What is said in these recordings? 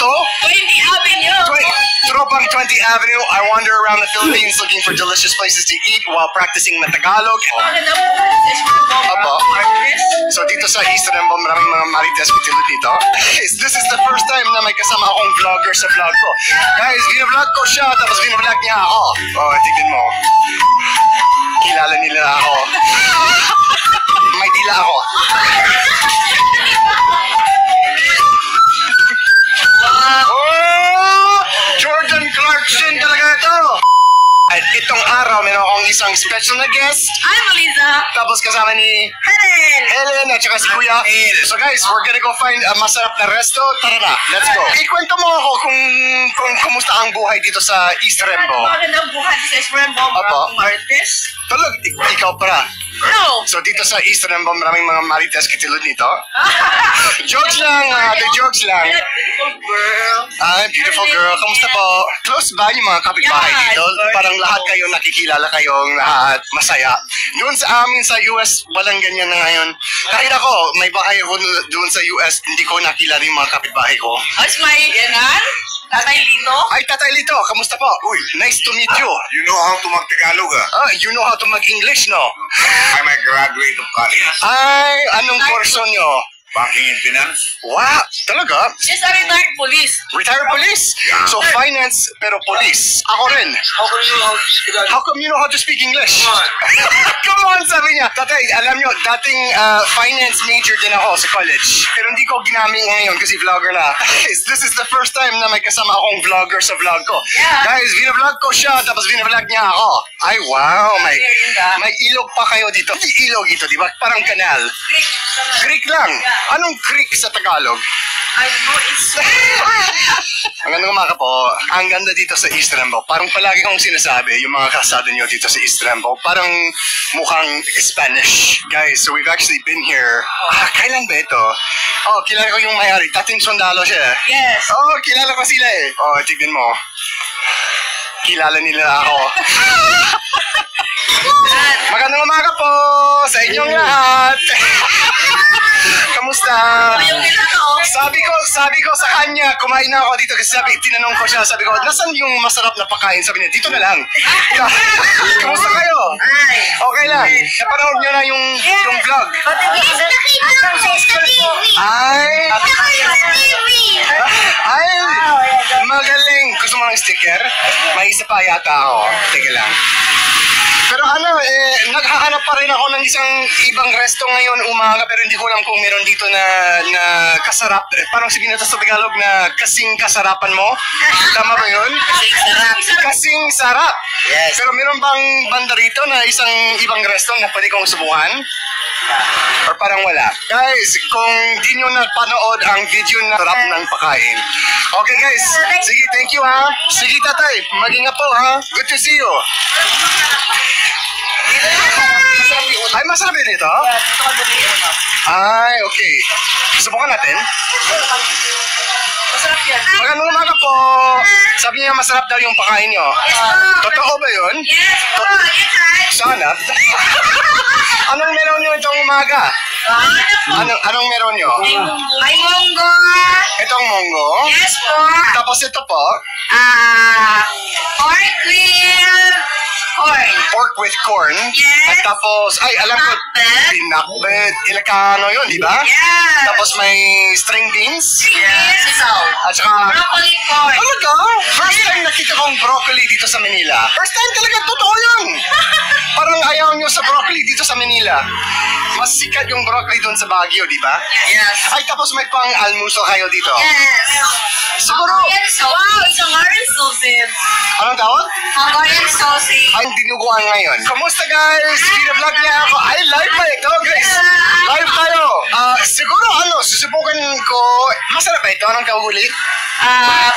to? 20 Avenue. Tropang 20 Avenue. I wander around the Philippines looking for delicious places to eat while practicing Tagalog. Apo. So dito sa East Rembo, maraming mga marites kutilot dito. This is the first time na may kasama akong vlogger sa vlog ko. Guys, vlog ko siya, tapos vlog niya ako. Oh, tignan mo. Kilala nila ako. May dila ako. Oh! Jordan Clarkson talaga ito! At itong araw, meron akong isang special na guest. I'm Liza. Tapos kasama ni Helen at saka si Kuya. So guys, we're gonna go find a masarap na resto. Tara na, let's go. Ikwento mo ako kung kumusta ang buhay dito sa East Rembo. Magandang buhay sa East Rembo. Maraming marites. Tulog, ikaw para. No. So dito sa East Rembo, maraming mga marites kitilod nito. Jokes lang, jokes lang. Beautiful girl. Beautiful girl. Kamusta po? Close ba yung mga kapitbahay dito? Parang lahat kayo nakikilala kayong lahat masaya. Doon sa amin sa US, walang ganyan na ngayon. Kahit ako, may bahay ako doon sa US, hindi ko nakilala yung mga kapitbahay ko. As my yanan? Tatay Lito? Ay, Tatay Lito, kamusta po? Uy, nice to meet you. You know how to mag-Tagalog, You know how to mag-English, no? I'm a graduate of college. Ay, anong kurso nyo? Banking and Finance. Wow, talaga? She's a retired police. Retired police? Yeah. So finance, pero police. Ako rin. How come you know how to speak English? Come on, sabi niya. Tatay, alam niyo, dating finance major din ako sa college. Pero hindi ko ginamit ngayon kasi vlogger na. This is the first time na may kasama akong vlogger sa vlog ko. Yeah. Guys, vlog ko siya, tapos vlog niya ako. Ay, wow. May ilog pa kayo dito. Hindi ilog ito, di ba? Parang kanal. Creek lang. Anong creek sa Tagalog? I know it's Magandang umaga po. Ang ganda dito sa East Rembo. Parang palagi kong sinasabi, yung mga kasada nyo dito sa East Rembo, parang mukhang Spanish. Guys, so we've actually been here. Kailan ba ito? Oh, kilala ko yung may-ari. Dating sundalo siya. Yes. Oh, kilala ko sila eh. Oh, tignan mo. Kilala nila ako. Magandang umaga po sa inyong lahat. Kamusta? Sabi ko sa kanya, kumain na ako dito kasi tinanong ko siya, sabi ko, nasan yung masarap na pagkain? Sabi niya, dito na lang. Kamusta kayo? Okay lang. Napanood nyo na yung vlog. Ay, magaling. Gusto mo ng sticker? May isa pa yata ako. Teka lang. Pero naghahanap pa rin ako ng isang ibang resto ngayon umaga pero hindi ko alam kung meron dito na kasarap. Parang sabihin natin sa Tagalog na kasing kasarapan mo. Tama ba yun? Kasing sarap. Kasing sarap. Yes. Pero meron bang banda rito na isang ibang resto na pwede kong subukan? Or parang wala? Guys, kung di nyo napanood ang video na sarap ng pakain. Okay guys, sige, thank you ha. Sige tatay, mag-ingat po ha. Good to see you. Ay, masarap din ito? Ay, okay. Subukan natin. Masarap yan. Magandang umaga po. Sabi niya masarap daw yung pakain nyo. Totoo ba yun? Yes po, yes. Sana. Anong meron nyo itong umaga? Anong meron nyo? May munggo. Itong munggo? Yes po. Tapos ito po? Pork with corn. Pork with corn? Yes. At tapos, ay alam ko, Pinakbet. pinakbet. Ilocano yun, di ba? Yeah. Tapos may string beans? Yes. At saka, Broccoli corn. talaga? First time nakita kong broccoli dito sa Manila. First time talaga, totoo yun. Parang ayaw nyo sa broccoli dito sa Manila. Mas sikat yung broccoli doon sa Baguio, di ba? Yes. Ay, tapos may pang almusal kayo dito. Yes. Siguro, Wow, it's Hungarian sausage. anong tawag? Hungarian sausage. Ay, dinuguan ngayon. Kamusta guys? Bina-vlog niya ako. Ay, live pa ito guys. Live tayo. Siguro susubukan ko. Masarap ba ito? Anong tawag ulit?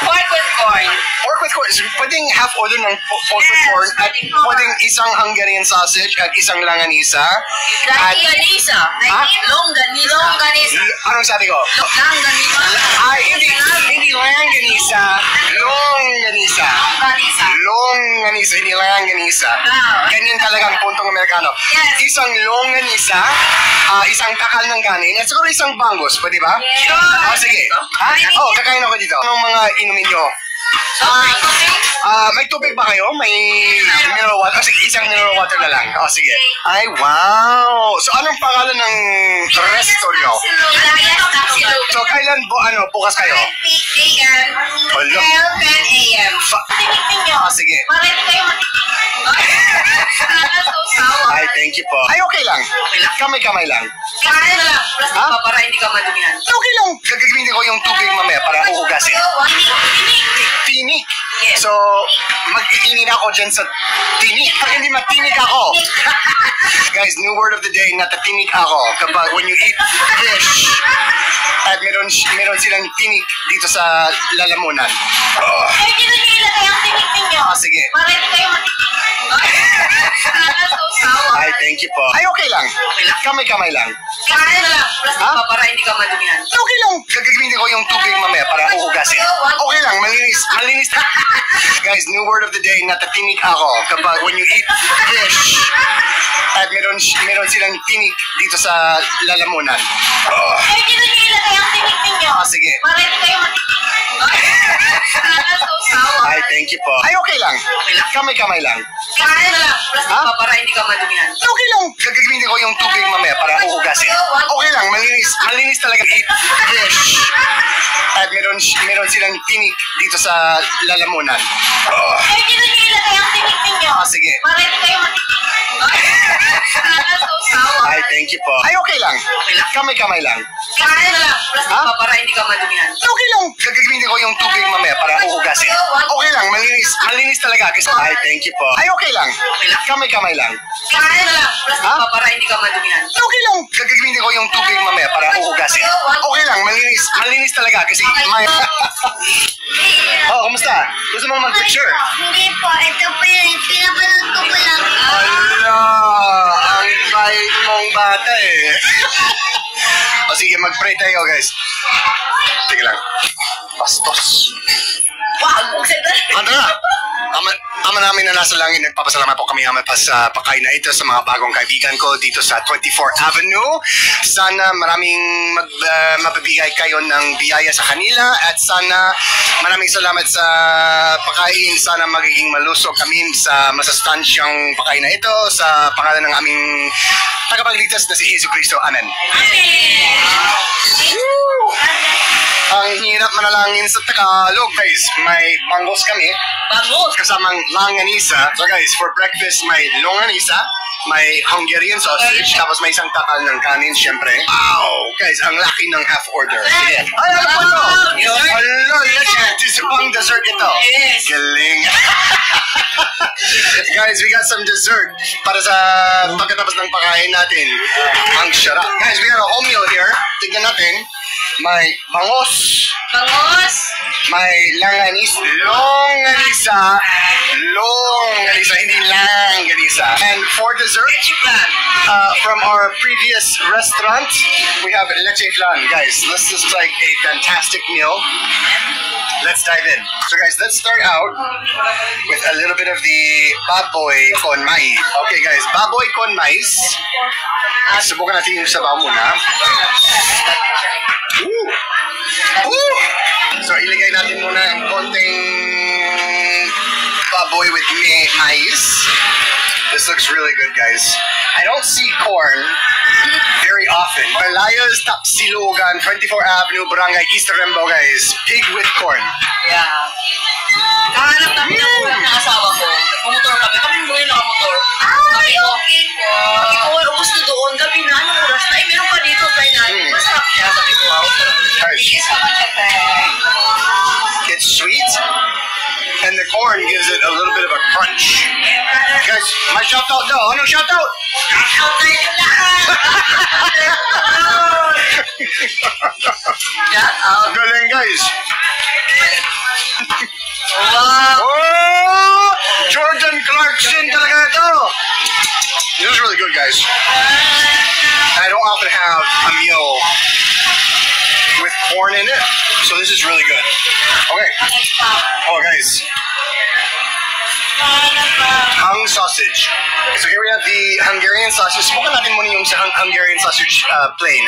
Pork with corn. Pork with corn. Pwedeng half order ng pork with corn at pwedeng isang Hungarian sausage at isang langanisa. Longanisa. Longanisa. Longanisa. Anong sabi ko? Longanisa. Ay, hindi langanisa. Longanisa. Longanisa. Longanisa. longanisa, hindi longanisa. Ganyan talaga ang puntong Amerikano. Yes. Isang longanisa, isang takal ng kanin, at siguro isang bangus, pwede ba? Sure. Sige. Kakain ako dito. Anong mga inumin nyo? May tubig ba kayo? May mineral water? Sige, isang mineral water na lang. Sige. Ay, wow! So, anong pangalan ng resto nyo? Elias Taxilo. So, kailan bukas kayo? 8 a.m. Hello? 10 a.m. Tinitin nyo. Sige. Para hindi kayo Ay, thank you po. Ay, okay lang. Kamay-kamay lang. Kaya na lang. Plus pa para hindi ka madumihan. Okay lang. Gagamitin ko yung tubig mamaya para uugasin. Tinik. Yes. So, mag-iinin ako dyan sa tinik. Pag hindi matinik ako. Guys, new word of the day, natatinik ako. Kapag when you eat fish, at meron silang tinik dito sa lalamunan. Kaya dito nyo ilagay ang tinitin nyo. Sige. Para hindi kayo Ay, thank you po. Ay, okay lang. Kamay-kamay lang. Kaya na lang. Plus pa para hindi ka madumihan. Okay lang. Gagamitin ko yung tubig mamaya para uugasin. Okay lang, malinis. Malinis. Guys, new word of the day, natatinik ako. Kapag when you eat fish, at meron silang tinik dito sa lalamunan. Kaya dito nyo ilagay ang tinitin nyo. Sige. Para hindi kayo Ay, thank you po. Ay, okay lang. Kamay-kamay lang. Kaya na lang. Plus pa para hindi ka madumihan. Okay lang. Gagamitin ko yung tubig mamaya para uugasin. Okay lang, malinis. Malinis talaga eat fish. At meron silang tinik dito sa lalamunan. Kaya dito nyo ilagay ang tinitin nyo. Sige. Para hindi kayo Ay, thank you po. Ay, okay lang. Kamay-kamay lang. Kaya na lang. Plus pa para hindi ka madumihan. Okay lang. Gagamitin ko yung tubig mamaya para uugasin. Okay lang, malinis. Malinis talaga. Ay, thank you po. Ay, okay lang. Kamay-kamay lang. Kaya na lang. Plus pa para hindi ka madumihan. Okay lang. Gagamitin ko yung tubig mamaya para uugasin. Okay lang, malinis. Malinis talaga kasi may... Kumusta? Gusto mo mag-picture? Hindi po, ito po yun. Pinapanood ko po lang. Ala, ang bait mong bata eh. Sige, mag-pray tayo guys. Sige lang. Bastos. Wow, buksan na. Ano na? Ama namin na nasa langit, nagpapasalamat po kami ama pa sa pagkain na ito sa mga bagong kaibigan ko dito sa 24th Avenue. Sana maraming mabibigay kayo ng biyaya sa kanila at sana maraming salamat sa pagkain. Sana magiging malusog kami sa masustansyang pagkain na ito sa pangalan ng aming tagapagligtas na si Jesu Cristo. Amen. Ang hirap manalangin sa Tagalog, guys. May bangus kami. Bangus. Kasamang langanisa. So guys, for breakfast, may longanisa, may Hungarian sausage, tapos may isang takal ng kanin, syempre. Wow! Guys, ang laki ng half order. Sige. Ay, ano po ito? Hello, yes, pang dessert ito. Yes. Galing. Guys, we got some dessert para sa pagkatapos ng pagkain natin. Ang sarap. Guys, we got a whole meal here. Tignan natin. May bangus. Bangus. May longanisa, hindi langanisa. And for dessert, from our previous restaurant, we have leche flan. Guys, this is like a fantastic meal. Let's dive in. So guys, let's start out with a little bit of the baboy con mais. Okay guys, baboy con mais. Subukan natin yung sabaw muna. Ooh! So, ilagay natin muna ang konting baboy with mais. This looks really good, guys. I don't see corn very often. Malayas, Tapsilogan, 24 Avenue, Barangay East Rembo, guys. Pig with corn. Yeah. Kahanap namin ng ulam ng asawa ko. Pumotor kami. Kami muna nakamotor. Sabi ko, sabi ko, ubus na doon. Gabi na, anong oras na? Meron pa dito, try natin. Masarap siya. Sabi ko, wow. Thank you so much, It's sweet, and the corn gives it a little bit of a crunch. Guys, my shout out daw. Ano shout out? Shout out tayo lahat! Shout out. Galing, guys. Wow! Oh! Jordan Clarkson talaga ito. This is really good, guys. I don't often have a meal with corn in it, so this is really good. Okay. Oh, guys. sausage. So here we have the Hungarian sausage. Subukan natin muna yung sa Hungarian sausage plain.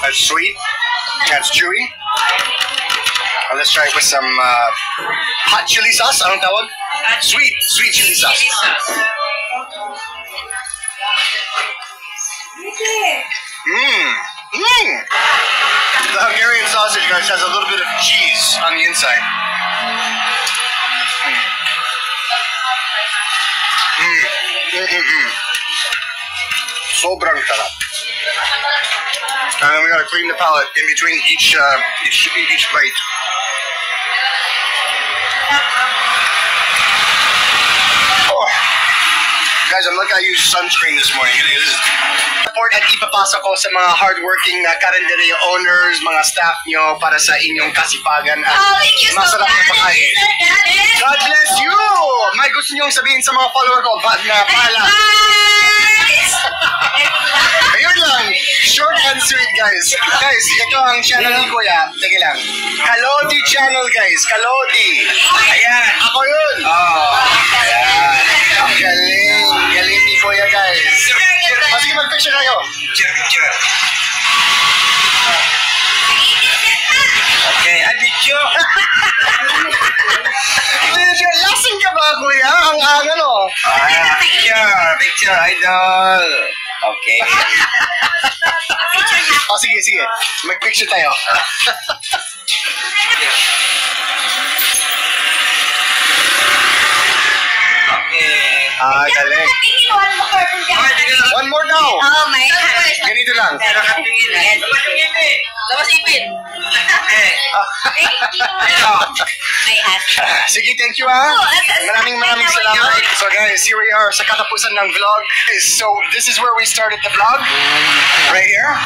That's sweet. That's chewy. Let's try it with some hot chili sauce. Anong tawag? Sweet chili sauce. The Hungarian sausage, guys, has a little bit of cheese on the inside. Sobrang sarap. And then we gotta clean the palate in between each bite. Oh. Guys, I'm lucky I used sunscreen this morning. Support at ipapasa ko sa mga hardworking na karinderya owners, mga staff nyo para sa inyong kasipagan at thank you so masarap na pagkain. God bless you! May gusto nyong sabihin sa mga follower ko, na pala. Ayun lang. Short and sweet, guys. Guys, ito ang channel ni Kuya. Sige lang. Kalodi channel, guys. Kalodi. Ayan. Ako yun. Ayan. Ang galing. Galing ni Kuya, guys. Sige, mag-picture kayo. Picture. Okay, I picture. Lasing ka ba, Kuya? Ang ano? Picture, idol. Okay. Sige. Mag-picture tayo. Okay. Galing. One more now. Oh my God. Ganito lang. Labas ipin. Sige, thank you Maraming salamat. So guys, here we are sa katapusan ng vlog. So this is where we started the vlog. Right here.